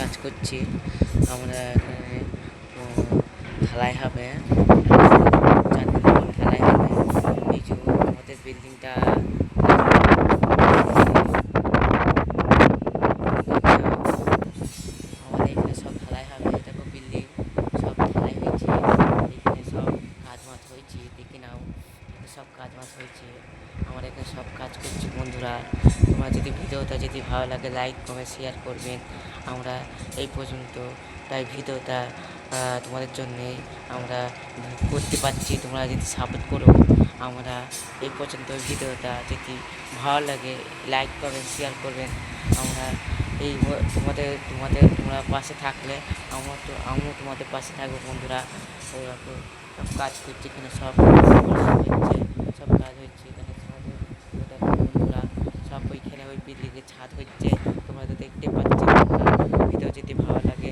কাজ করছি। আমরা এখানে ঢালাই হবে, 4 দিন পর ঢালাই হবে। এই যে আমাদের বিল্ডিংটা আমাদের এখানে সব ঢালাই হবে। দেখো বিল্ডিং সব ঢালাই হয়েছে, এখানে সব কাজ মাছ হয়েছে, দেখে নাও এখানে সব কাজ মাছ হয়েছে। আমরা এখানে সব কাজ করছি বন্ধুরা। তোমার যদি ভিডিওটা যদি ভালো লাগে লাইক কমেন্ট শেয়ার করবেন। আমরা এই পর্যন্ত তাই ভিডিওটা তোমাদের জন্যে আমরা করতে পারছি, তোমরা যদি সাপোর্ট করো। আমরা এই পর্যন্ত ভিডিওটা যদি ভালো লাগে লাইক করবেন শেয়ার করবেন। আমরা এই তোমরা পাশে থাকলে আমিও তোমাদের পাশে থাকবো বন্ধুরা। ওরকম সব কাজ করছে এখানে, সব হচ্ছে, সব কাজ হচ্ছে এখানে তোমাদের দেখো বন্ধুরা। সব ওইখানে ওই বিল্ডিংয়ের ছাদ হচ্ছে, তোমরা তো দেখতে পাচ্ছ বন্ধুরা। ভিডিও যদি ভালো লাগে